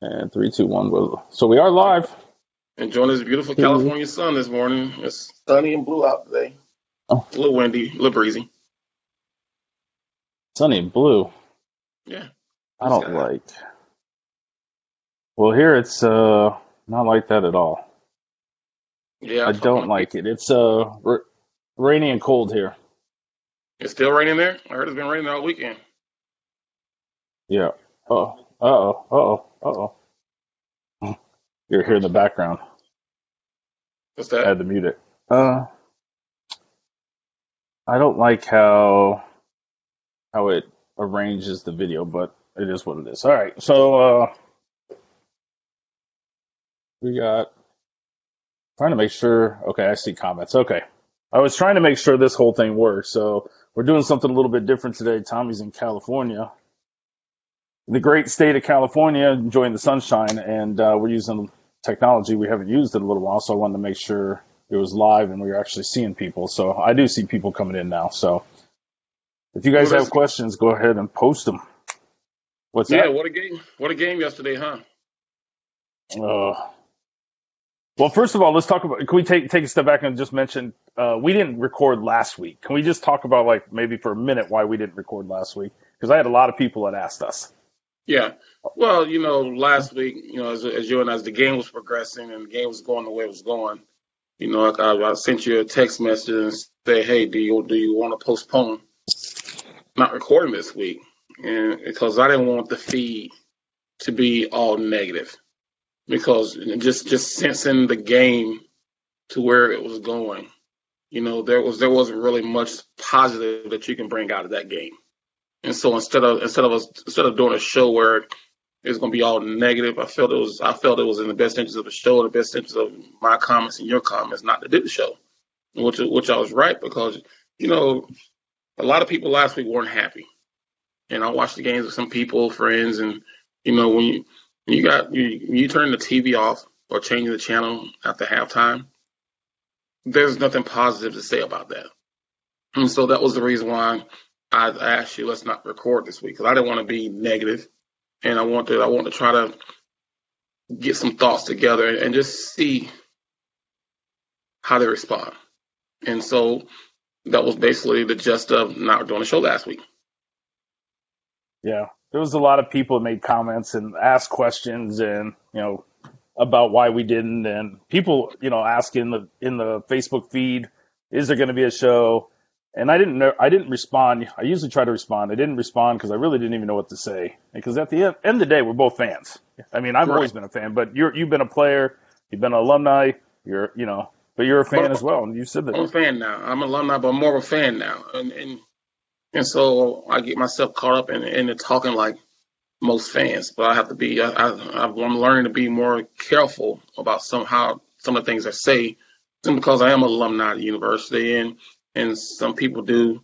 And 3, 2, 1. So we are live. Enjoying this beautiful California sun this morning. It's sunny and blue out today. Oh, A little windy, a little breezy. sunny and blue. Yeah, I blue don't sky. like. Well, here it's not like that at all. Yeah, I talking don't about like it. It's rainy and cold here. it's still raining there. I heard it's been raining all weekend. Yeah. Oh. Uh-oh. Uh-oh. Uh-oh. You're here in the background. What's I that? had to mute it. Uh, I don't like how it arranges the video, but it is what it is. All right. So we got trying to make sure. Okay, I see comments. Okay. I was trying to make sure this whole thing works. So we're doing something a little bit different today. Tommy's in California, the great state of California, enjoying the sunshine, and we're using technology we haven't used in a little while. So I wanted to make sure it was live and we were actually seeing people. So I do see people coming in now. So if you Well, guys have that's questions, go ahead and post them. What's yeah. that? What a game! What a game yesterday, huh? Uh, well, first of all, let's talk about. Can we take a step back and just mention we didn't record last week? Can we just talk about like maybe for a minute why we didn't record last week? Because I had a lot of people that asked us. Yeah. Well, last week, as the game was progressing and the game was going the way it was going, I sent you a text message and say, hey, do you want to postpone not recording this week? And because I didn't want the feed to be all negative. Because just sensing the game to where it was going, there wasn't really much positive that you can bring out of that game. And so instead of doing a show where it's going to be all negative, I felt it was in the best interest of the show, the best interest of my comments and your comments, not to do the show, which I was right because you know a lot of people last week weren't happy, and I watched the games with some people, friends, and when you turn the TV off or change the channel after halftime, there's nothing positive to say about that. And so that was the reason why I asked you let's not record this week because I didn't want to be negative, and I want to try to get some thoughts together and just see how they respond. And so that was basically the gist of not doing a show last week. Yeah, there was a lot of people that made comments and asked questions, and about why we didn't, and people ask in the Facebook feed, is there going to be a show? And I didn't know. I didn't respond. I usually try to respond. I didn't respond because I really didn't even know what to say. Because at the end of the day, we're both fans. I mean, I've Right. always been a fan, but you've been a player, you've been an alumni, but you're a fan But as well. And you said that. I'm a fan now. I'm an alumni, but I'm more of a fan now. And so I get myself caught up in the talking like most fans. But I have to be, I'm learning to be more careful about some of the things I say, simply because I am an alumni of the university. And some people do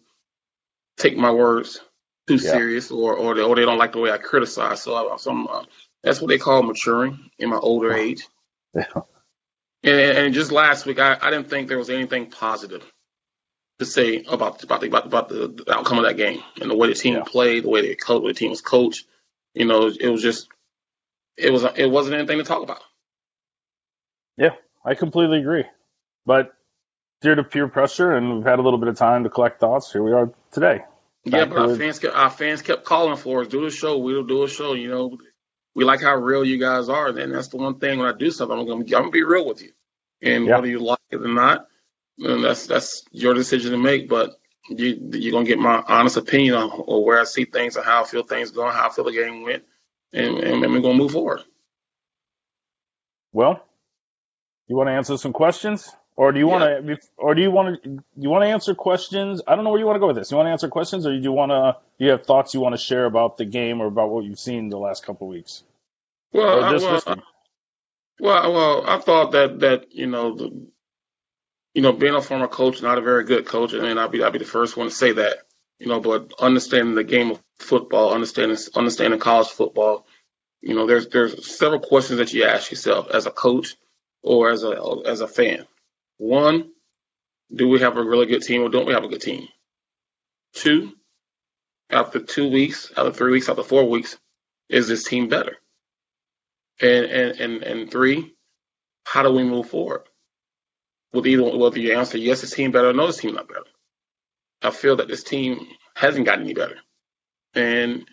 take my words too Yeah. serious or they don't like the way I criticize. That's what they call maturing in my older age. And just last week, I didn't think there was anything positive to say about the outcome of that game and the way the team Yeah. played, the way the team was coached. It was just it wasn't anything to talk about. Yeah. I completely agree. But due to peer pressure, and we've had a little bit of time to collect thoughts, here we are today. Yeah, Back but our to fans kept our fans kept calling for us. Do the show. We'll do a show. We like how real you guys are. And that's the one thing when I do something, I'm gonna be real with you. And yeah. whether you like it or not, and that's your decision to make. But you're gonna get my honest opinion on where I see things and how I feel things going, how I feel the game went, and we're gonna move forward. Well, you want to answer some questions, or do you want Yeah. to, answer questions? I don't know where you want to go with this. You want to answer questions, or do you want to? Do you have thoughts you want to share about the game or about what you've seen the last couple of weeks, Well, or I, just well, this game? I thought that being a former coach, not a very good coach, and I'll be the first one to say that. But understanding the game of football, understanding college football, there's several questions that you ask yourself as a coach or as a fan. One, do we have a really good team or don't we have a good team? Two, after 2 weeks, after 3 weeks, after 4 weeks, is this team better? And three, how do we move forward? With either whether you answer yes, this team better or no, this team not better. I feel that this team hasn't gotten any better. And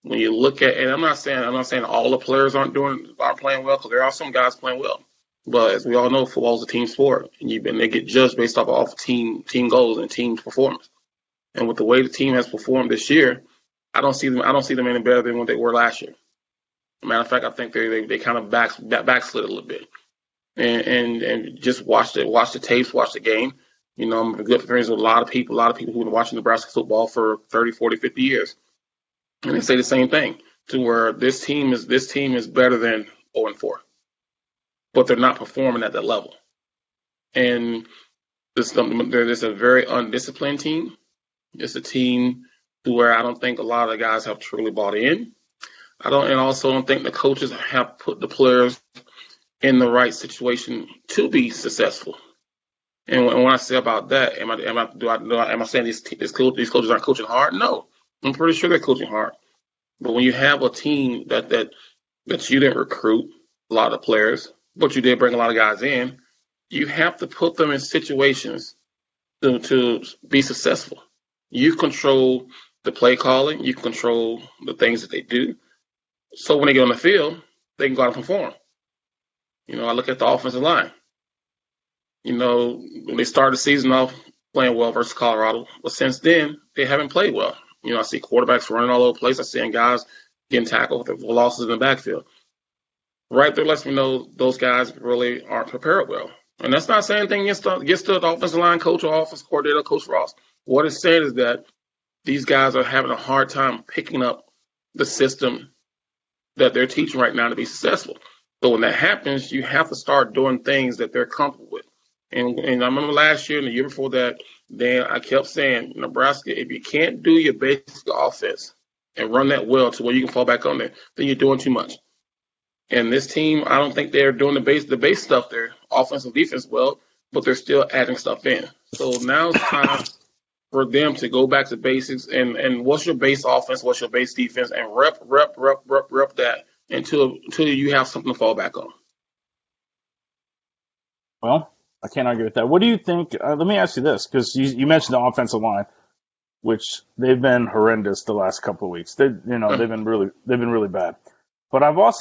when you look at, and I'm not saying all the players aren't playing well, because there are some guys playing well. But as we all know, football is a team sport, and they get judged based off team goals and team performance. And with the way the team has performed this year, I don't see them any better than what they were last year. Matter of fact, I think they kind of backslid a little bit. And just watch the tapes, watch the game. I'm good friends with a lot of people who've been watching Nebraska football for 30, 40, 50 years. And they say the same thing, to where this team is better than 0-4, but they're not performing at that level. And there's a very undisciplined team. It's a team to where I don't think a lot of the guys have truly bought in. And also don't think the coaches have put the players in the right situation to be successful. And when I say about that, am I saying these coaches aren't coaching hard? No, I'm pretty sure they're coaching hard. But when you have a team that you didn't recruit a lot of players, but you did bring a lot of guys in, you have to put them in situations to be successful. You control the play calling, you control the things that they do. So when they get on the field, they can go out and perform. I look at the offensive line. When they started the season off playing well versus Colorado, but since then, they haven't played well. I see quarterbacks running all over the place. I see guys getting tackled with losses in the backfield. Right there lets me know those guys really aren't prepared well. And that's not saying anything against the offensive line coach or offensive coordinator, Coach Ross. What it's saying is that these guys are having a hard time picking up the system that they're teaching right now to be successful. So when that happens, you have to start doing things that they're comfortable with. And I remember last year and the year before that, Dan, I kept saying, Nebraska, if you can't do your basic offense and run that well to where you can fall back on there, then you're doing too much. And this team, I don't think they're doing the base stuff there, offense and defense well, but they're still adding stuff in. So now it's time for them to go back to basics and what's your base offense, what's your base defense, and rep that until you have something to fall back on. Well, I can't argue with that. What do you think? Let me ask you this, because you mentioned the offensive line, which they've been horrendous the last couple of weeks. They've been really bad. But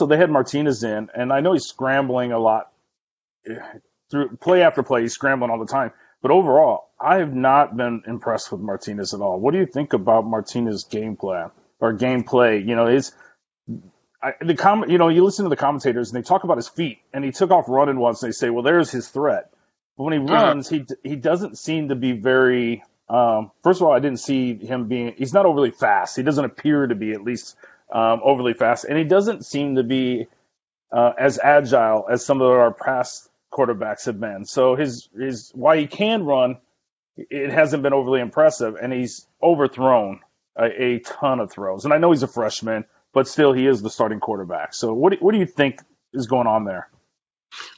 they had Martinez in, and I know he's scrambling a lot through play after play. He's scrambling all the time. But overall, I have not been impressed with Martinez at all. What do you think about Martinez's game plan or gameplay? You listen to the commentators and they talk about his feet, and he took off running once. And they say, well, there's his threat. But when he runs, he doesn't seem to be very. First of all, I didn't see him being. He's not overly fast. He doesn't appear to be, at least, overly fast, and he doesn't seem to be as agile as some of our past quarterbacks have been. So his why he can run, it hasn't been overly impressive, and he's overthrown a ton of throws. And I know he's a freshman, but still he is the starting quarterback. So what do you think is going on there?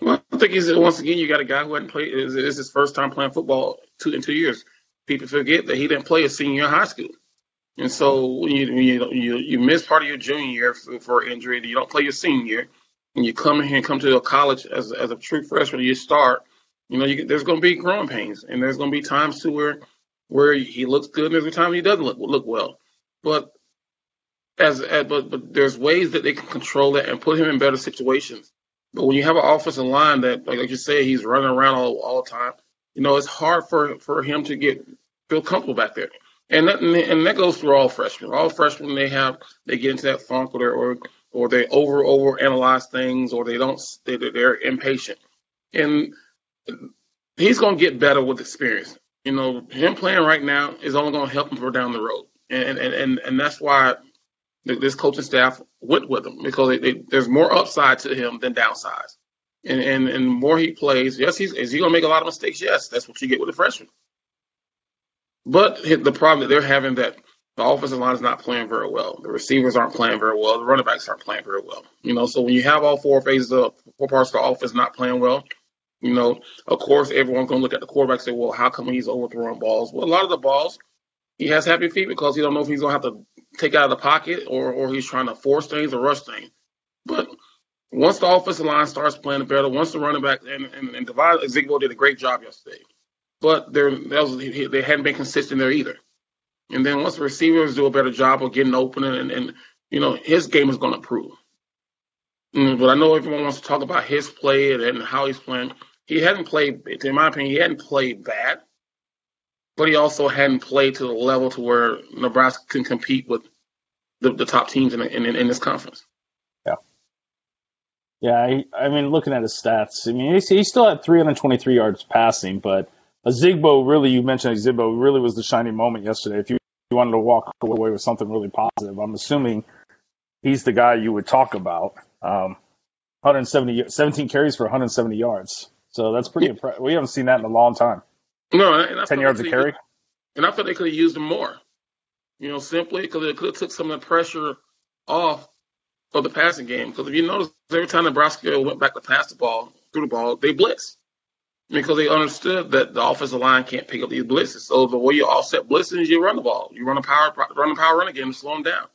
Well, I think once again, you got a guy who hadn't played. It's his first time playing football in 2 years. People forget that he didn't play a senior year in high school. And so when you miss part of your junior year for injury, you don't play your senior year, and you come in here and come to a college as a true freshman, you start. There's going to be growing pains, and there's going to be times to where he looks good, and there's a time he doesn't look well. But but there's ways that they can control it and put him in better situations. But when you have an offensive line that, like you say, he's running around all the time, it's hard for him to feel comfortable back there. And that goes through all freshmen. All freshmen, they get into that funk or they over analyze things, or they're impatient. And he's going to get better with experience. Him playing right now is only going to help him for down the road. And that's why this coaching staff went with him, because there's more upside to him than downsides. And the more he plays, yes, is he going to make a lot of mistakes? Yes, that's what you get with a freshman. But the problem that they're having, that the offensive line is not playing very well. The receivers aren't playing very well. The running backs aren't playing very well. So when you have all four parts of the offense not playing well, of course, everyone's going to look at the quarterback and say, well, how come he's overthrowing balls? Well, a lot of the balls, he has happy feet because he don't know if he's going to have to take out of the pocket or he's trying to force things or rush things. But Once the offensive line starts playing better, once the running back and Devon Zigbo did a great job yesterday, but they hadn't been consistent there either. And then once the receivers do a better job of getting open and his game is going to improve. But I know everyone wants to talk about his play and how he's playing. He hadn't played, in my opinion, he hadn't played bad, but he also hadn't played to the level to where Nebraska can compete with the top teams in this conference. Yeah. Yeah, I mean, looking at his stats, I mean, he still had 323 yards passing, but Zigbo really, you mentioned Zigbo really was the shining moment yesterday. If you wanted to walk away with something really positive, I'm assuming he's the guy you would talk about. 17 carries for 170 yards. So that's pretty impressive. We haven't seen that in a long time. No, and I 10 yards a carry. And I thought they could have used him more. Simply because it could have took some of the pressure off of the passing game. Because if you notice, every time Nebraska went back to pass the ball, through the ball, they blitzed. Because they understood that the offensive line can't pick up these blitzes. So the way you offset blitzes is you run the ball. You run a power run again to slow him down.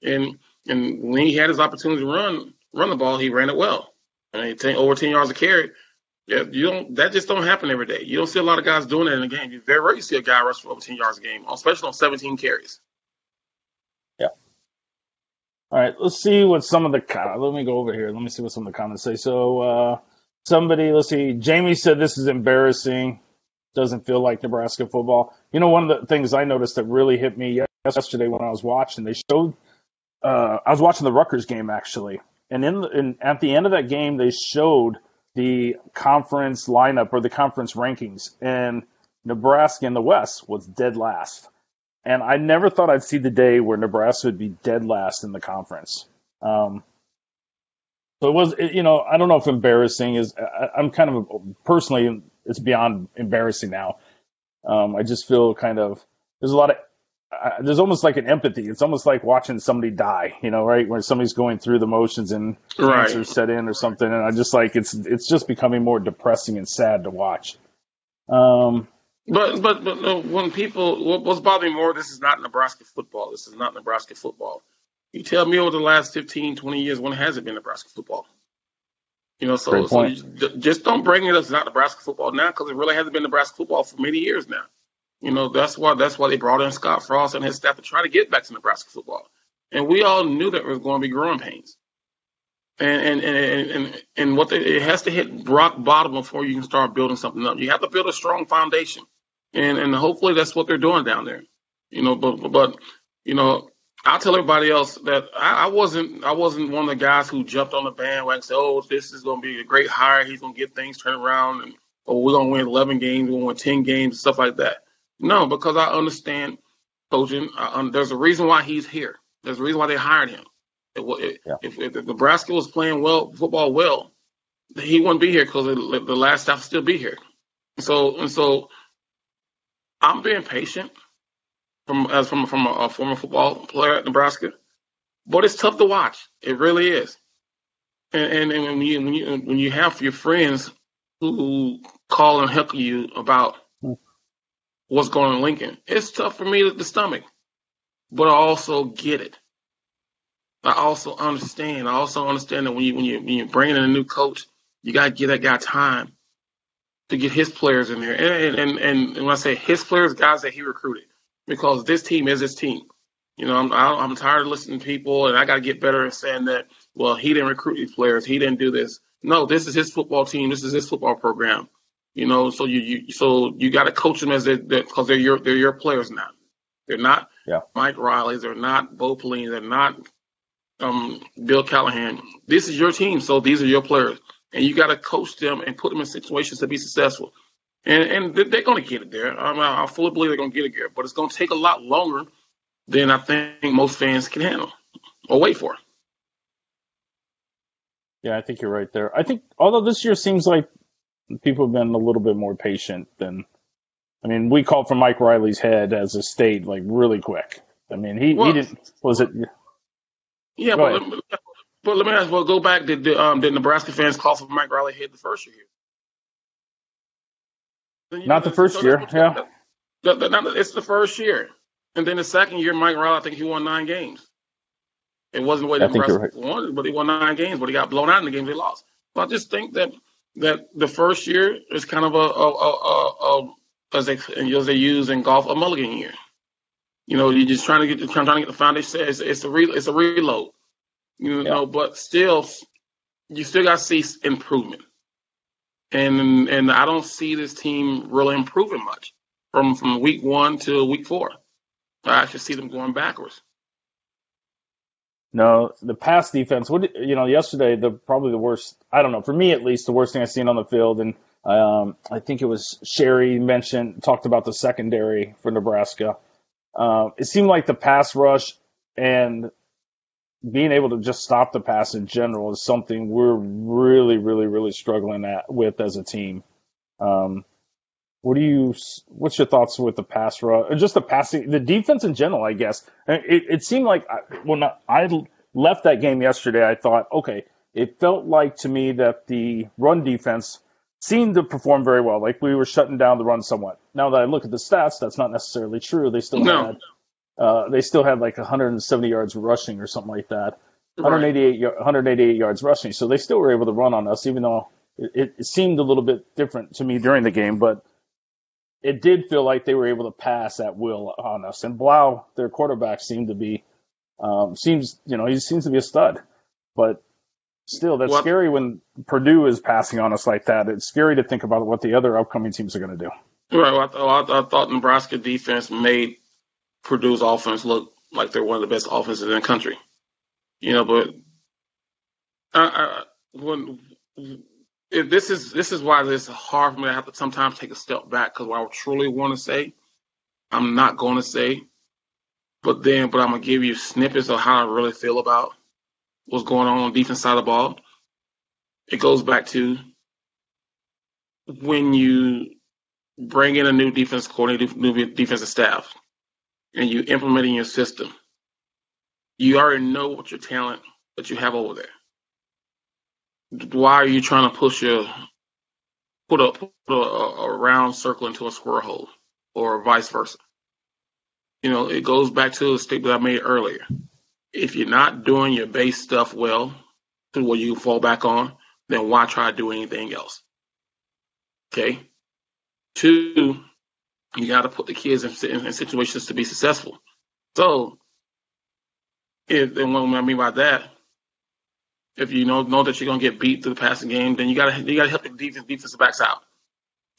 And when he had his opportunity to run the ball, he ran it well. And over 10 yards a carry. Yeah, that just don't happen every day. You don't see a lot of guys doing that in a game. You very rarely see a guy rush for over 10 yards a game, especially on 17 carries. Yeah. All right, let's see what some of the let me go over here. Let me see what some of the comments say. So let's see. Jamie said this is embarrassing. Doesn't feel like Nebraska football. One of the things I noticed that really hit me yesterday when I was watching, they showed I was watching the Rutgers game actually, and at the end of that game they showed the conference lineup or the conference rankings, and Nebraska in the West was dead last. And I never thought I'd see the day where Nebraska would be dead last in the conference. So it was, I don't know if embarrassing is, I'm kind of, personally, it's beyond embarrassing now. I just feel kind of, there's almost like an empathy. It's almost like watching somebody die, right? Where somebody's going through the motions and cancer set in or something. And I just like, it's just becoming more depressing and sad to watch. But when what's bothering me more, this is not Nebraska football. This is not Nebraska football. You tell me over the last 15, 20 years, when has it been Nebraska football? So just don't bring it up. It's not Nebraska football now, because it really hasn't been Nebraska football for many years now. That's why they brought in Scott Frost and his staff to try to get back to Nebraska football. And we all knew that it was going to be growing pains. And it has to hit rock bottom before you can start building something up. You have to build a strong foundation. And hopefully that's what they're doing down there. But I'll tell everybody else that I wasn't one of the guys who jumped on the bandwagon and said, oh, this is going to be a great hire. He's going to get things turned around, and we're going to win 11 games, we're going to win 10 games, stuff like that. No, because I understand coaching. There's a reason why he's here. There's a reason why they hired him. If Nebraska was playing football well, he wouldn't be here, because the last staff will still be here. So I'm being patient from a former football player at Nebraska, but it's tough to watch. It really is. And when you have your friends who call and heckle you about what's going on in Lincoln, it's tough for me to stomach. But I also get it. I also understand that when you bring in a new coach, you got to give that guy time to get his players in there. And when I say his players, guys that he recruited, because this team is his team. I'm tired of listening to people, and I got to get better at saying that, well, he didn't recruit these players, he didn't do this. No, this is his football team. This is his football program. So you got to coach them because they're your players now. They're not Mike Riley's. They're not Bo Pelini. They're not Bill Callahan. This is your team, so these are your players, and you got to coach them and put them in situations to be successful. And they're going to get it there. I fully believe they're going to get it there, but it's going to take a lot longer than I think most fans can handle or wait for. Yeah, I think you're right there. I think, although this year seems like people have been a little bit more patient than. I mean, we called for Mike Riley's head as a state like really quick. I mean, he didn't. Was it? Yeah, but let me ask. Well, go back. Did Nebraska fans call for Mike Riley's head the first year? Not the first year. Yeah. It's the first year, and then the second year, Mike Riley, I think he won 9 games. It wasn't the way I that think you're Nebraska right. wanted, but they won 9 games, but they got blown out in the games they lost. So I just think that the first year is kind of as they use in golf, a mulligan year. You're just trying to get the foundation. It's a reload. Yeah. But still, you still got to see improvement. And I don't see this team really improving much from week 1 to week 4. I actually see them going backwards. No, the pass defense. Yesterday probably the worst. I don't know, for me at least, the worst thing I've seen on the field, and I think it was Sherry talked about the secondary for Nebraska. It seemed like the pass rush and being able to just stop the pass in general is something we're really, really, really struggling with as a team. What's your thoughts with the pass rush, or just the passing, the defense in general? I guess it seemed like when I left that game yesterday, I thought, okay, it felt like to me that the run defense seemed to perform very well, like we were shutting down the run somewhat. Now that I look at the stats, that's not necessarily true. They still No, had like 170 yards rushing or something like that, right. 188 yards rushing. So they still were able to run on us, even though it seemed a little bit different to me during the game, but it did feel like they were able to pass at will on us. And Blough, their quarterback, seems to be a stud. But still, that's What? scary when Perdue is passing on us like that. It's scary to think about what the other upcoming teams are going to do. Right. I thought Nebraska defense made Purdue's offense look like they're one of the best offenses in the country. But when this is why it's hard for me to have to sometimes take a step back, because what I truly want to say, I'm not going to say, but I'm going to give you snippets of how I really feel about what's going on the defense side of the ball. It goes back to when you bring in a new defense coordinator, new defensive staff, and you implement in your system. You already know what your talent that you have over there. Why are you trying to put a round circle into a square hole, or vice versa? It goes back to the statement I made earlier. If you're not doing your base stuff well, to what you fall back on, then why try to do anything else? Okay. 2, you got to put the kids in situations to be successful. So, and what I mean by that, if you know that you're gonna get beat through the passing game, then you gotta help the defensive backs out.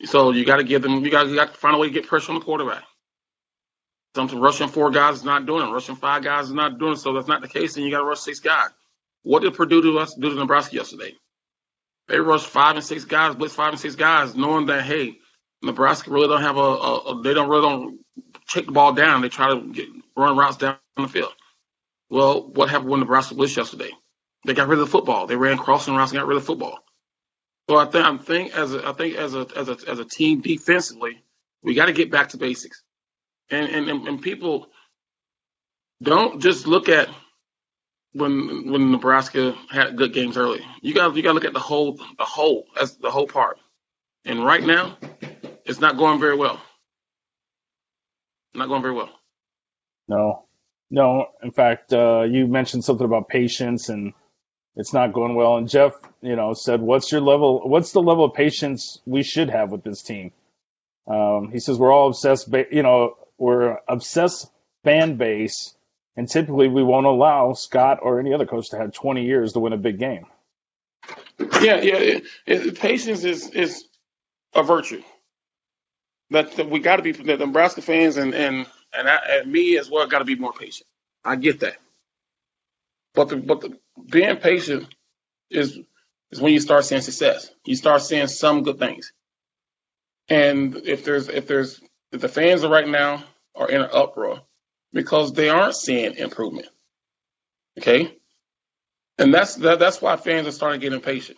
So you gotta give them, you got to find a way to get pressure on the quarterback. Something rushing 4 guys is not doing it. Rushing 5 guys is not doing it. So that's not the case. Then you got to rush 6 guys. What did Purdue do to Nebraska yesterday? They rushed 5 and 6 guys, blitz 5 and 6 guys, knowing that, hey, Nebraska really don't have they don't check the ball down. They try to run routes down the field. Well, what happened when Nebraska blitzed yesterday? They got rid of the football. They ran crossing routes and got rid of the football. So I think as a team defensively, we got to get back to basics. And people don't just look at when Nebraska had good games early. You got to look at the whole as the whole part. And right now, it's not going very well. Not going very well. No. In fact, you mentioned something about patience, and it's not going well. And Jeff, said, "What's the level of patience we should have with this team?" He says we're all obsessed. We're obsessed fan base, and typically we won't allow Scott or any other coach to have 20 years to win a big game. Yeah. Patience is a virtue that we got to be. The Nebraska fans and me as well got to be more patient. I get that, but being patient is when you start seeing success. You start seeing some good things, and if the fans right now are in an uproar because they aren't seeing improvement, okay, and that's why fans are starting to get impatient.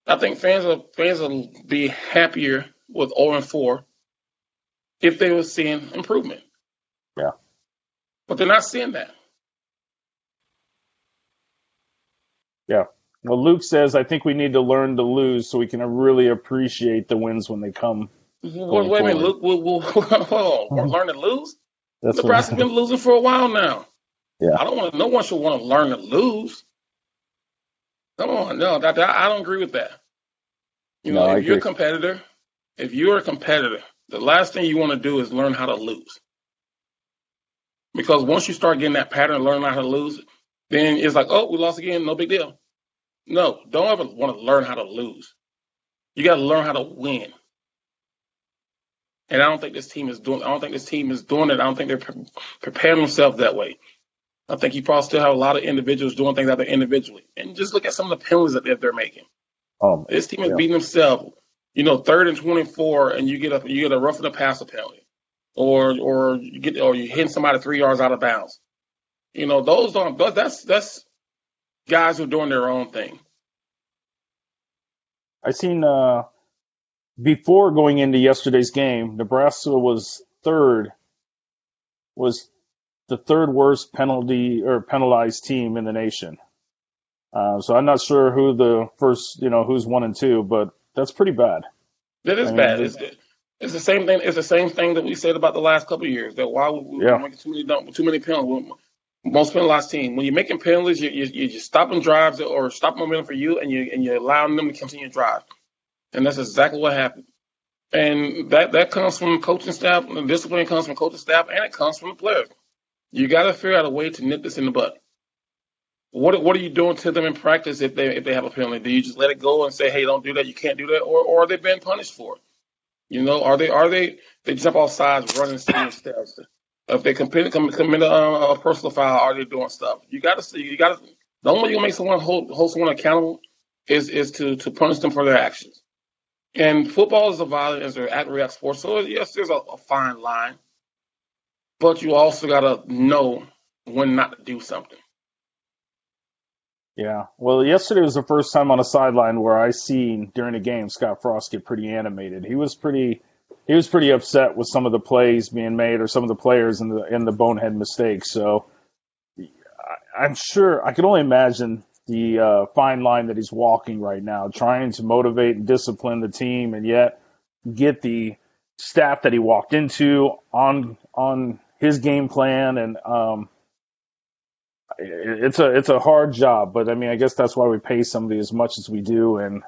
I think fans will be happier with 0-4 if they were seeing improvement. Yeah. But they're not seeing that. Yeah. Well, Luke says, I think we need to learn to lose so we can really appreciate the wins when they come. Wait a minute, Luke. We'll learn to lose? That's Nebraska's been losing for a while now. Yeah. I don't want. No one should want to learn to lose. Come on, no, I don't agree with that. You know, No, I if you're a agree. competitor, if you're a competitor, the last thing you want to do is learn how to lose. Because once you start getting that pattern, learning how to lose, then it's like, oh, we lost again, no big deal. No, don't ever want to learn how to lose. You got to learn how to win. And I don't think this team is doing. I don't think this team is doing it. I don't think they're preparing themselves that way. I think you probably still have a lot of individuals doing things out there individually. And just look at some of the penalties that they're making. This team is Yeah. beating themselves. You know, 3rd and 24, and you get a roughing the passer penalty, or you hit somebody 3 yards out of bounds. You know, those don't. That's guys who are doing their own thing. I seen before going into yesterday's game, Nebraska was the third worst penalty or penalized team in the nation. So I'm not sure who the first, who's 1 and 2, but that's pretty bad. That is I mean, bad. It's the same thing. It's the same thing that we said about the last couple of years. That why we're yeah, making too many penalties. Most penalized team. When you're making penalties, you're stopping drives or stopping momentum for you, and you're allowing them to continue to drive. And that's exactly what happened. And that comes from coaching staff. The discipline comes from coaching staff, and it comes from the players. You got to figure out a way to nip this in the bud. What are you doing to them in practice if they have a penalty? Do you just let it go and say, hey, don't do that, you can't do that, or are they being punished for it? You know, they jump off sides, running steps? If they commit a personal foul, are they doing stuff? You got to see. The only way you can make someone hold someone accountable is to punish them for their actions. And football is a violent, as an act-react sport, so yes, there's a fine line, but you also got to know when not to do something. yeah. Well, yesterday was the first time on a sideline where I seen during a game Scott Frost get pretty animated. He was pretty upset with some of the plays being made or some of the players in the bonehead mistakes. So I'm sure I can only imagine the fine line that he's walking right now, trying to motivate and discipline the team, and yet get the staff that he walked into on his game plan. And it's a hard job, but I mean, I guess that's why we pay somebody as much as we do and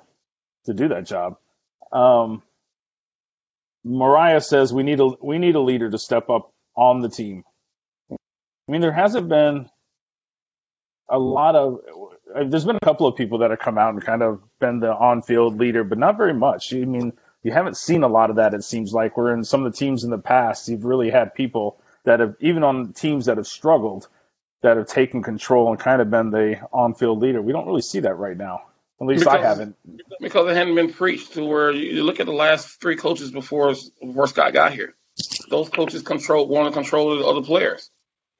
to do that job. Um, Mariah says we need a leader to step up on the team. I mean, there hasn't been a lot of. There's been a couple of people that have come out and kind of been the on-field leader, but not very much. I mean, you haven't seen a lot of that. It seems like we're in some of the teams in the past. You've really had people that have, even on teams that have struggled, that have taken control and kind of been the on-field leader. We don't really see that right now. At least I Because haven't. because it hadn't been preached to where you look at the last three coaches before Scott got here. Those coaches want to control the other players.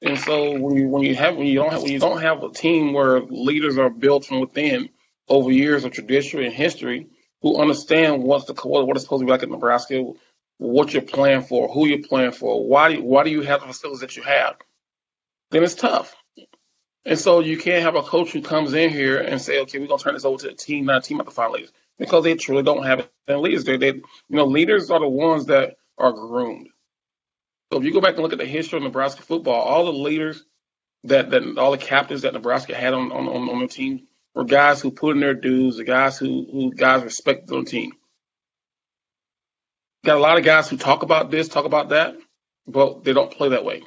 And so when you don't have a team where leaders are built from within over years of tradition and history who understand what it's supposed to be like in Nebraska, what you're playing for, who you're playing for, why do you have the facilities that you have, then it's tough. And so you can't have a coach who comes in here and say, okay, we're gonna turn this over to a team, not a team at the find leaders, because they truly don't have any leaders. Leaders are the ones that are groomed. So if you go back and look at the history of Nebraska football, all the leaders that all the captains that Nebraska had on the team were guys who put in their dues, the guys who guys respected on the team. Got a lot of guys who talk about this, talk about that, but they don't play that way.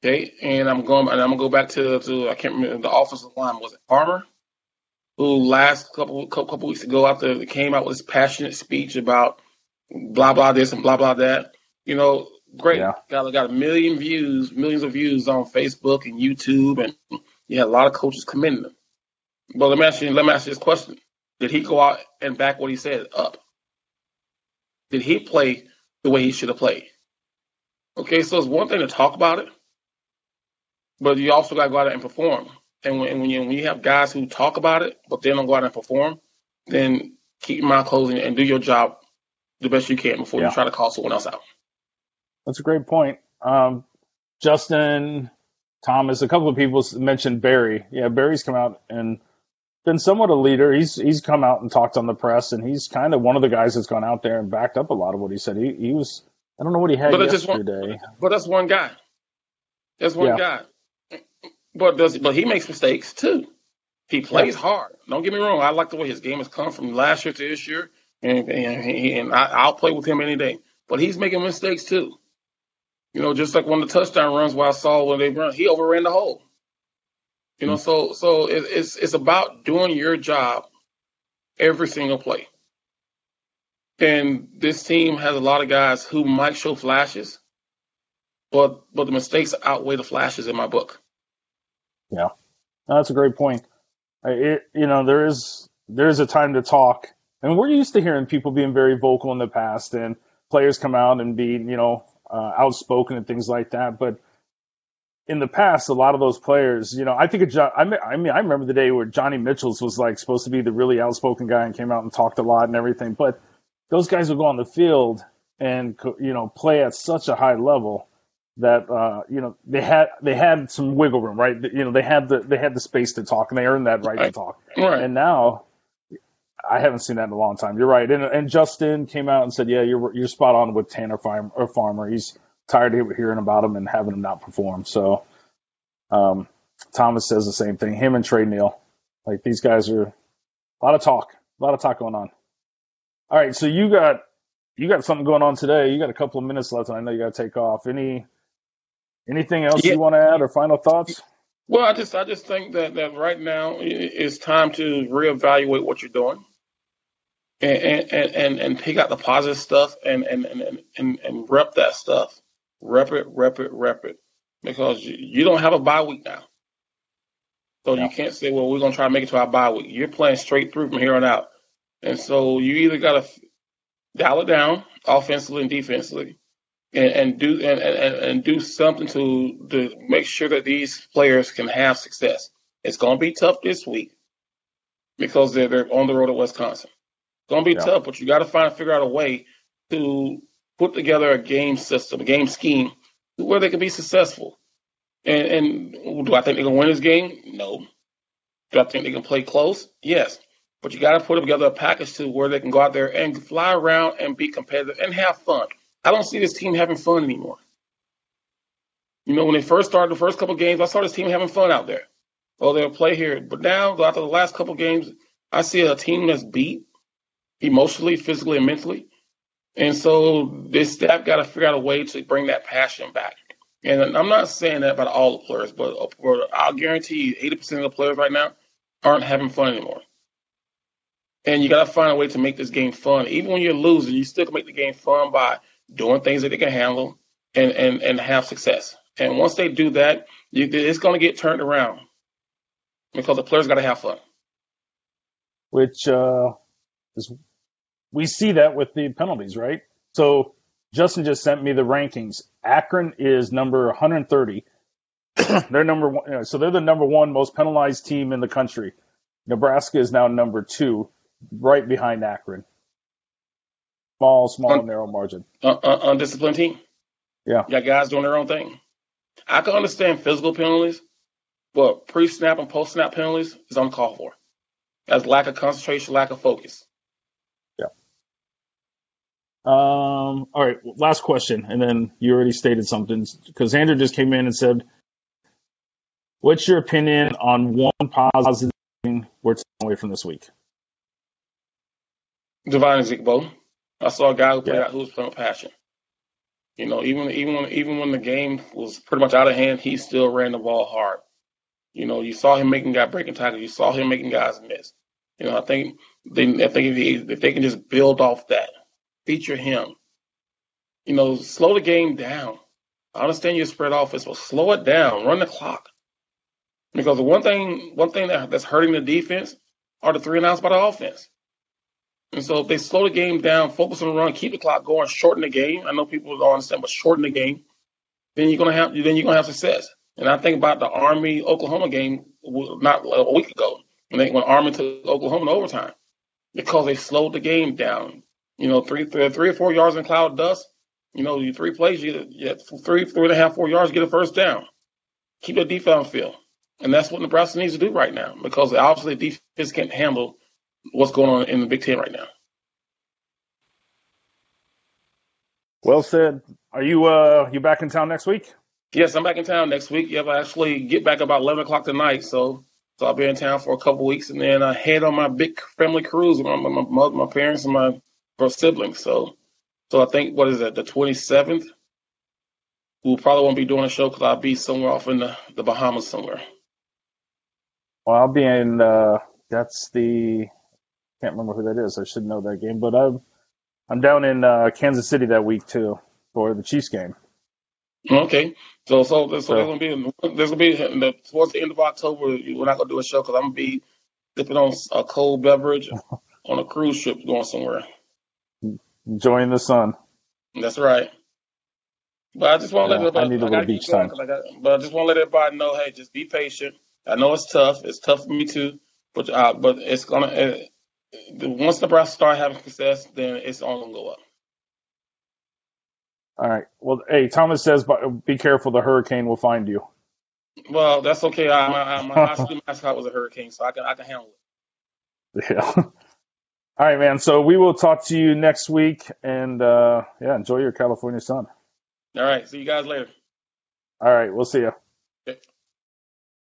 Okay, and I'm gonna go back to I can't remember the offensive line. Was it Farmer, who last couple weeks ago after they came out with this passionate speech about blah blah this and blah blah that. You know, great. Yeah. Got a million views, millions of views on Facebook and YouTube, and you had a lot of coaches commending him. But let me ask you this question: did he go out and back what he said up? Did he play the way he should have played? Okay, so it's one thing to talk about it, but you also got to go out and perform. And when you have guys who talk about it, but they don't go out and perform, then keep your mouth closed and do your job the best you can before you Yeah. try to call someone else out. That's a great point. Justin Thomas, a couple of people mentioned Barry. Yeah, Barry's come out and been somewhat a leader. He's come out and talked on the press, and he's kind of one of the guys that's gone out there and backed up a lot of what he said. He was. I don't know what he had But yesterday. but that's one guy. That's one Yeah, guy. but he makes mistakes too. He Yeah. plays hard. Don't get me wrong. I like the way his game has come from last year to this year, and I'll play with him any day. But he's making mistakes too. Just like one of the touchdown runs where I saw when they run, he overran the hole. So it's about doing your job every single play. And this team has a lot of guys who might show flashes, but the mistakes outweigh the flashes in my book. Yeah. No, that's a great point. There is a time to talk, and we're used to hearing people being very vocal in the past, and players come out and be outspoken and things like that. But in the past, a lot of those players, I think I remember the day where Johnny Mitchell's was like supposed to be the really outspoken guy and came out and talked a lot and everything. But those guys would go on the field and play at such a high level that they had some wiggle room, right? They had the space to talk, and they earned that right to talk. Right. And now I haven't seen that in a long time. You're right. And Justin came out and said, "Yeah, you're spot on with Tanner Farmer. He's tired of hearing about him and having him not perform." So Thomas says the same thing. Him and Trey Neal, like these guys are a lot of talk going on. All right, so you got something going on today. You got a couple of minutes left, and I know you got to take off. Anything else you want to add or final thoughts? Well, I just think that right now it's time to reevaluate what you're doing and pick out the positive stuff and rep that stuff. Rep it. Because you don't have a bye week now. So you can't say, well, we're going to try to make it to our bye week. You're playing straight through from here on out. And so you either got to dial it down offensively and defensively and do something to make sure that these players can have success. It's going to be tough this week because they're on the road at Wisconsin. It's going to be tough, but you got to figure out a way to put together a game system, a game scheme where they can be successful. And do I think they're going to win this game? No. Do I think they can play close? Yes. But you got to put together a package to where they can go out there and fly around and be competitive and have fun. I don't see this team having fun anymore. When they first started the first couple of games, I saw this team having fun out there. Oh, they'll play here. But now, after the last couple of games, I see a team that's beat emotionally, physically, and mentally. And so this staff got to figure out a way to bring that passion back. And I'm not saying that about all the players, but I'll guarantee you 80% of the players right now aren't having fun anymore. And you got to find a way to make this game fun. Even when you're losing, you still can make the game fun by doing things that they can handle and have success. And once they do that, it's going to get turned around because the players got to have fun. Which we see that with the penalties, right? So Justin just sent me the rankings. Akron is number 130. They're number one, so they're the number one most penalized team in the country. Nebraska is now number 2, right behind Akron. Small, narrow margin. Undisciplined team. Yeah. You got guys doing their own thing. I can understand physical penalties, but pre-snap and post-snap penalties is uncalled for. That's lack of concentration, lack of focus. Yeah. All right, last question, and then you already stated something, because Andrew just came in and said, what's your opinion on one positive thing we're taking away from this week? Divine Ezekiel. I saw a guy who was playing with passion. Even when the game was pretty much out of hand, he still ran the ball hard. You saw him making guys breaking tackles. You saw him making guys miss. I think if they can just build off that, feature him. Slow the game down. I understand you're spread offense, but slow it down. Run the clock. Because the one thing that's hurting the defense are the 3 and outs by the offense. And so if they slow the game down, focus on the run, keep the clock going, shorten the game. I know people don't understand, but shorten the game. Then you're gonna have success. And I think about the Army Oklahoma game not a week ago when Army took Oklahoma to overtime because they slowed the game down. 3 or 4 yards in cloud dust. You 3 plays, you get 3.5, 4 yards, get a first down. Keep the defense on the field. And that's what Nebraska needs to do right now because obviously the defense can't handle what's going on in the Big Ten right now. Well said. Are you back in town next week? Yes, I'm back in town next week. Yep, I actually get back about 11 o'clock tonight. So I'll be in town for a couple weeks, and then I head on my big family cruise with my mother, my parents, and my both siblings. So I think what is that, the 27th? We probably won't be doing a show because I'll be somewhere off in the Bahamas somewhere. Well, I'll be in. That's the can't remember who that is. I should know that game, but I'm down in Kansas City that week too for the Chiefs game. Okay, so So there's gonna be towards the end of October. We're not gonna do a show because I'm gonna be sipping on a cold beverage on a cruise ship going somewhere. enjoying the sun. That's right. But I just want to let Yeah, I everybody. need a I little gotta keep beach going time. because I got. But I just want to let everybody know, hey, just be patient. I know it's tough. It's tough for me too. But it's gonna. Once Nebraska start having success, then it's all gonna go up. All right. Well, hey, Thomas says, be careful. The hurricane will find you. Well, that's okay. My high school mascot was a hurricane, so I can handle it. Yeah. All right, man. So we will talk to you next week, and yeah, enjoy your California sun. All right. See you guys later. All right, we'll see you. Okay.